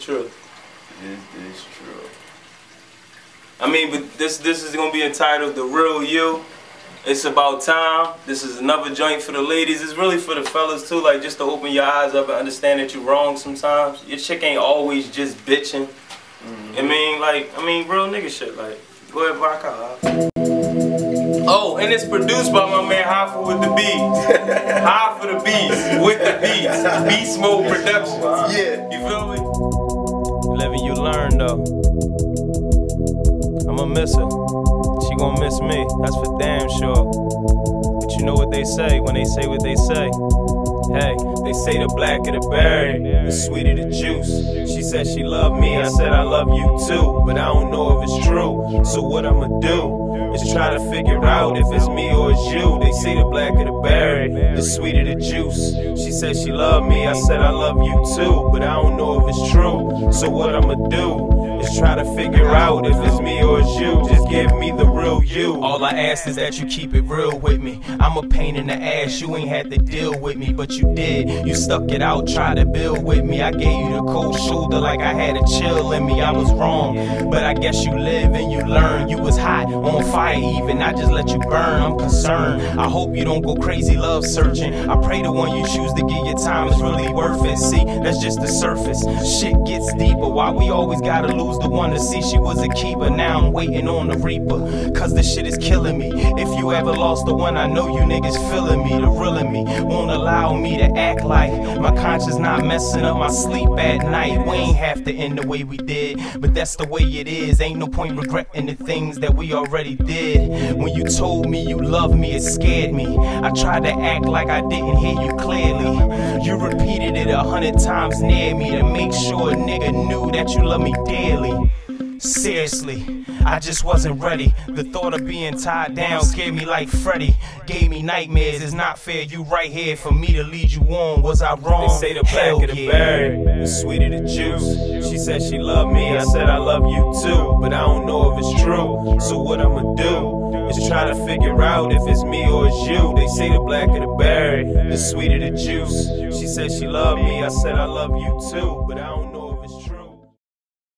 true. It is true. I mean, but this is gonna be entitled The Real You. It's about time. This is another joint for the ladies. It's really for the fellas too, like just to open your eyes up and understand that you're wrong sometimes. Your chick ain't always just bitching. I mean, real nigga shit. Like, go ahead, rock out. Oh, and it's produced by my man Hoffa with the beats. High for the beats, with the beats. Beast Mode Productions. Yeah. You feel me? You live and you learn though. I'ma miss her. She gon' miss me, that's for damn sure. But you know what they say when they say what they say. Hey, they say the blacker the berry, the sweeter the juice. She said she loved me, I said I love you too. But I don't know if it's true, so what I'ma do is try to figure out if it's me or it's you. They say the blacker the berry, the sweeter the juice. She said she loved me, I said I love you too. But I don't know if it's true, so what I'ma do is try to figure out if it's me or it's you. Just give me the real you. All I ask is that you keep it real with me. I'm a pain in the ass, you ain't had to deal with me, but you did. You stuck it out, tried to build with me. I gave you the cold shoulder like I had a chill in me. I was wrong, but I guess you live and you learn. You was hot, on fire even, I just let you burn. I'm concerned, I hope you don't go crazy love searching. I pray the one you choose to give your time is really worth it. See, that's just the surface. Shit gets deeper, why we always gotta lose the one to see she was a keeper. Now I'm waiting on the reaper, cause this shit is killing me. If you ever lost the one, I know you niggas feeling me. The real in me won't allow me to act like my conscience not messing up my sleep at night. We ain't have to end the way we did, but that's the way it is. Ain't no point regretting the things that we already did. When you told me you loved me, it scared me. I tried to act like I didn't hear you clearly. You repeated it 100 times near me to make sure a nigga knew that you love me dearly. Seriously, I just wasn't ready. The thought of being tied down scared me like Freddy. Gave me nightmares, it's not fair. You right here for me to lead you on. Was I wrong? They say the blacker the berry, the sweeter the juice. She said she loved me, I said I love you too. But I don't know if it's true, so what I'ma do is try to figure out if it's me or it's you. They say the blacker the berry, the sweeter the juice. She said she loved me, I said I love you too. But I don't know.